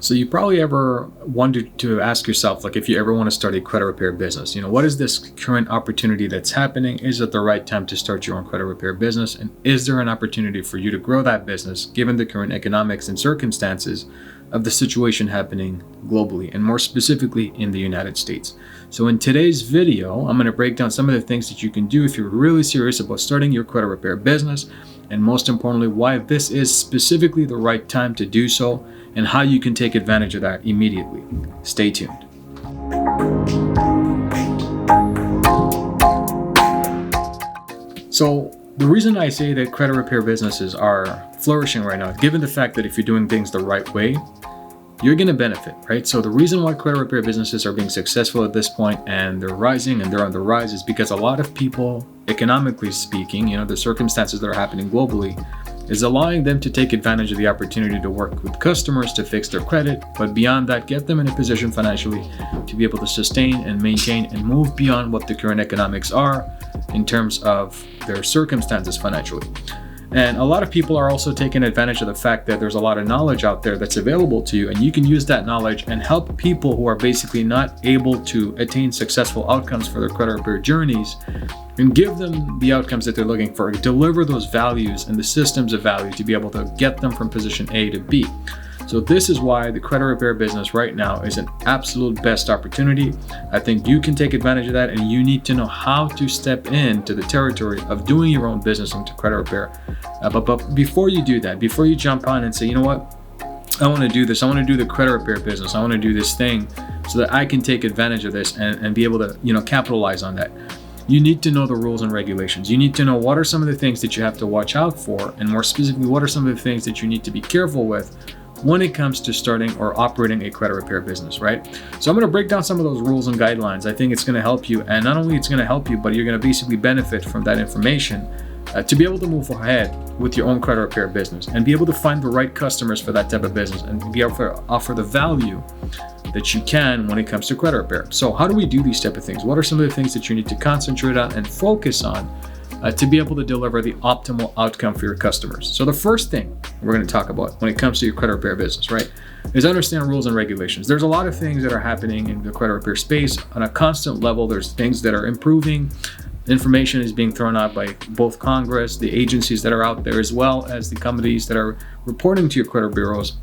So you probably ever wondered to ask yourself, like if you ever want to start a credit repair business, what is this current opportunity that's happening? Is it the right time to start your own credit repair business? And is there an opportunity for you to grow that business given the current economics and circumstances of the situation happening globally, and more specifically in the United States? So in today's video, I'm going to break down some of the things that you can do if you're really serious about starting your credit repair business, and most importantly, why this is specifically the right time to do so, and how you can take advantage of that immediately. Stay tuned. So the reason I say that credit repair businesses are flourishing right now, given the fact that if you're doing things the right way, you're going to benefit, right? So the reason why credit repair businesses are being successful at this point and they're rising and they're on the rise is because a lot of people, economically speaking, the circumstances that are happening globally is allowing them to take advantage of the opportunity to work with customers to fix their credit, but beyond that, get them in a position financially to be able to sustain and maintain and move beyond what the current economics are in terms of their circumstances financially. And a lot of people are also taking advantage of the fact that there's a lot of knowledge out there that's available to you, and you can use that knowledge and help people who are basically not able to attain successful outcomes for their credit repair journeys and give them the outcomes that they're looking for, deliver those values and the systems of value to be able to get them from position A to B. So this is why the credit repair business right now is an absolute best opportunity. I think you can take advantage of that, and you need to know how to step into the territory of doing your own business into credit repair. But before you do that, before you jump on and say, you know what, I want to do this, I want to do the credit repair business, I want to do this thing so that I can take advantage of this and be able to, capitalize on that. You need to know the rules and regulations. You need to know what are some of the things that you have to watch out for, and more specifically, what are some of the things that you need to be careful with when it comes to starting or operating a credit repair business, right? So I'm going to break down some of those rules and guidelines. I think it's going to help you, and not only it's going to help you, but you're going to basically benefit from that information to be able to move ahead with your own credit repair business and be able to find the right customers for that type of business and be able to offer the value that you can when it comes to credit repair. So how do we do these type of things? What are some of the things that you need to concentrate on and focus on to be able to deliver the optimal outcome for your customers? So the first thing we're going to talk about when it comes to your credit repair business, right, is understand rules and regulations. There's a lot of things that are happening in the credit repair space on a constant level. There's things that are improving. Information is being thrown out by both Congress, the agencies that are out there, as well as the companies that are reporting to your credit bureaus.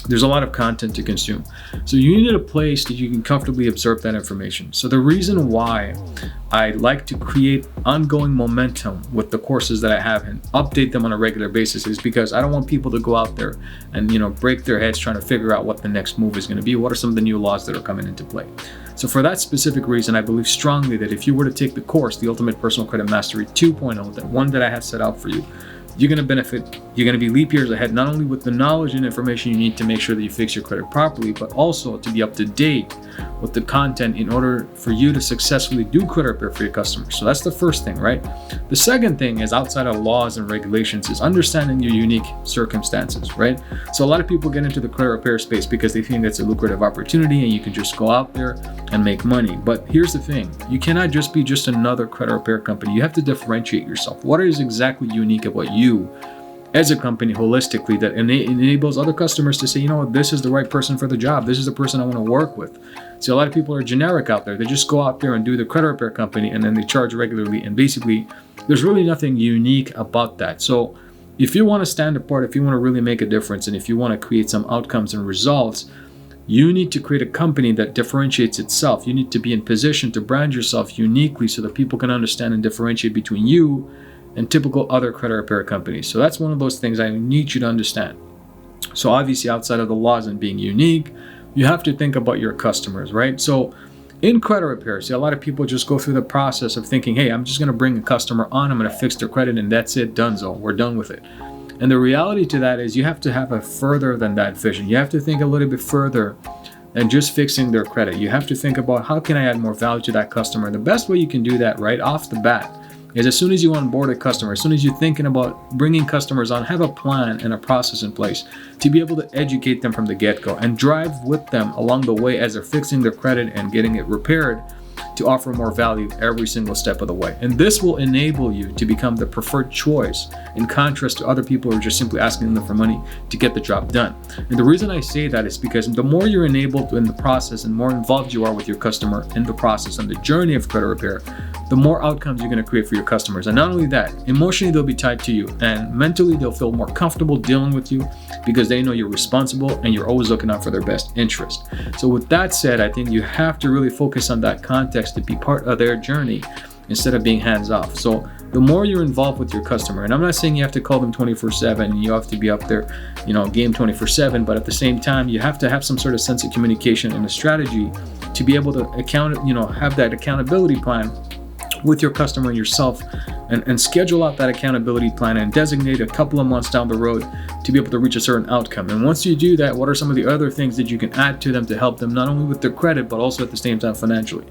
There's a lot of content to consume. So you need a place that you can comfortably absorb that information. So the reason why I like to create ongoing momentum with the courses that I have and update them on a regular basis is because I don't want people to go out there and break their heads trying to figure out what the next move is going to be. What are some of the new laws that are coming into play? So for that specific reason, I believe strongly that if you were to take the course, the Ultimate Personal Credit Mastery 2.0, that one that I have set out for you, you're going to benefit. You're going to be leap years ahead, not only with the knowledge and information you need to make sure that you fix your credit properly, but also to be up to date with the content in order for you to successfully do credit repair for your customers. So that's the first thing, right? The second thing is, outside of laws and regulations, is understanding your unique circumstances, right? So a lot of people get into the credit repair space because they think that's a lucrative opportunity and you can just go out there and make money. But here's the thing, you cannot just be just another credit repair company. You have to differentiate yourself. What is exactly unique about you as a company holistically that enables other customers to say, you know what, this is the right person for the job. This is the person I want to work with. So a lot of people are generic out there. They just go out there and do the credit repair company and then they charge regularly. And basically, there's really nothing unique about that. So if you want to stand apart, if you want to really make a difference, and if you want to create some outcomes and results, you need to create a company that differentiates itself. You need to be in position to brand yourself uniquely so that people can understand and differentiate between you and typical other credit repair companies. So that's one of those things I need you to understand. So obviously, outside of the laws and being unique, you have to think about your customers, right? So in credit repair, see, a lot of people just go through the process of thinking, hey, I'm just going to bring a customer on, I'm going to fix their credit, and that's it, donezo, we're done with it. And the reality to that is you have to have a further than that vision. You have to think a little bit further than just fixing their credit. You have to think about, how can I add more value to that customer? And the best way you can do that right off the bat is, as soon as you onboard a customer, as soon as you're thinking about bringing customers on, have a plan and a process in place to be able to educate them from the get-go and drive with them along the way as they're fixing their credit and getting it repaired, to offer more value every single step of the way. And this will enable you to become the preferred choice in contrast to other people who are just simply asking them for money to get the job done. And the reason I say that is because the more you're enabled in the process and more involved you are with your customer in the process and the journey of credit repair, the more outcomes you're going to create for your customers. And not only that, emotionally they'll be tied to you, and mentally they'll feel more comfortable dealing with you because they know you're responsible and you're always looking out for their best interest. So with that said, I think you have to really focus on that context to be part of their journey instead of being hands off. So the more you're involved with your customer, and I'm not saying you have to call them 24/7, you have to be up there, game 24/7, but at the same time, you have to have some sort of sense of communication and a strategy to be able to have that accountability plan with your customer and yourself, and schedule out that accountability plan and designate a couple of months down the road to be able to reach a certain outcome. And once you do that, what are some of the other things that you can add to them to help them not only with their credit, but also at the same time financially?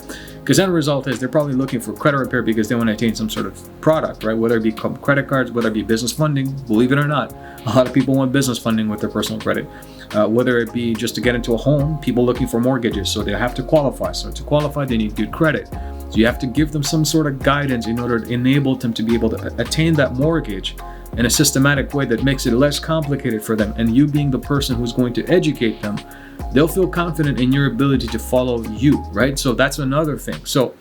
Because end result is they're probably looking for credit repair because they want to attain some sort of product, right? Whether it be credit cards, whether it be business funding, believe it or not, a lot of people want business funding with their personal credit. Whether it be just to get into a home, people looking for mortgages, so they have to qualify. So to qualify, they need good credit. So you have to give them some sort of guidance in order to enable them to be able to attain that mortgage in a systematic way that makes it less complicated for them. And you being the person who's going to educate them, they'll feel confident in your ability to follow you, right? So that's another thing. So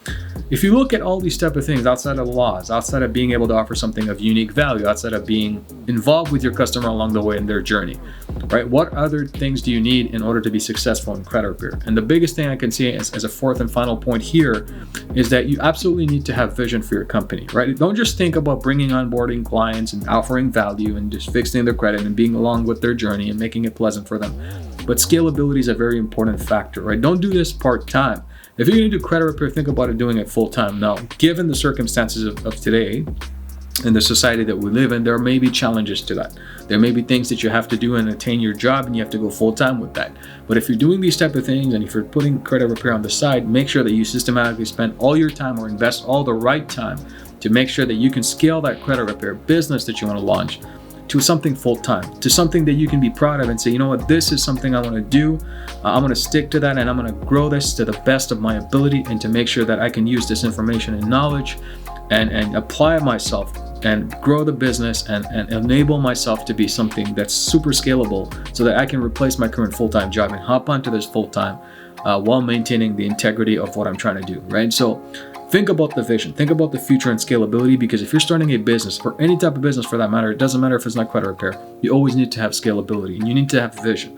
if you look at all these type of things outside of the laws, outside of being able to offer something of unique value, outside of being involved with your customer along the way in their journey, right? What other things do you need in order to be successful in credit repair? And the biggest thing I can say as a fourth and final point here is that you absolutely need to have vision for your company, right? Don't just think about bringing onboarding clients and offering value and just fixing their credit and being along with their journey and making it pleasant for them. But scalability is a very important factor, right? Don't do this part-time. If you're going to do credit repair, think about it doing it full-time. Now, given the circumstances of today and the society that we live in, there may be challenges to that. There may be things that you have to do and attain your job, and you have to go full-time with that. But if you're doing these type of things, and if you're putting credit repair on the side, make sure that you systematically spend all your time or invest all the right time to make sure that you can scale that credit repair business that you want to launch to something full-time, to something that you can be proud of and say, you know what, this is something I want to do. I'm going to stick to that, and I'm going to grow this to the best of my ability, and to make sure that I can use this information and knowledge and apply myself and grow the business and enable myself to be something that's super scalable so that I can replace my current full-time job and hop onto this full-time while maintaining the integrity of what I'm trying to do, right? So think about the vision, think about the future and scalability, because if you're starting a business, or any type of business for that matter, it doesn't matter if it's not credit repair, you always need to have scalability and you need to have vision.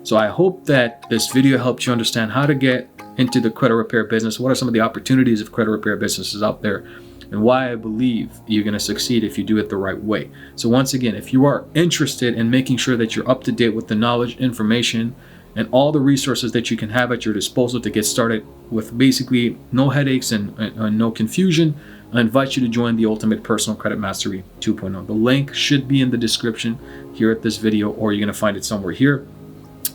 So I hope that this video helped you understand how to get into the credit repair business, what are some of the opportunities of credit repair businesses out there, and why I believe you're going to succeed if you do it the right way. So once again, if you are interested in making sure that you're up to date with the knowledge, information, and all the resources that you can have at your disposal to get started with basically no headaches and no confusion, I invite you to join the Ultimate Personal Credit Mastery 2.0. The link should be in the description here at this video, or you're going to find it somewhere here.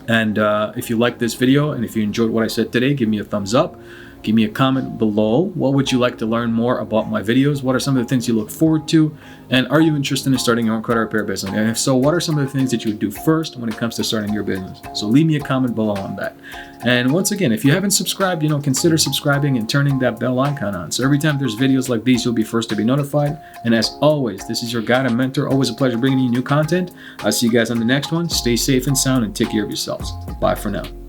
And if you like this video and if you enjoyed what I said today, give me a thumbs up. Give me a comment below. What would you like to learn more about my videos? What are some of the things you look forward to? And are you interested in starting your own credit repair business? And if so, what are some of the things that you would do first when it comes to starting your business? So leave me a comment below on that. And once again, if you haven't subscribed, consider subscribing and turning that bell icon on. So every time there's videos like these, you'll be first to be notified. And as always, this is your guide and mentor. Always a pleasure bringing you new content. I'll see you guys on the next one. Stay safe and sound and take care of yourselves. Bye for now.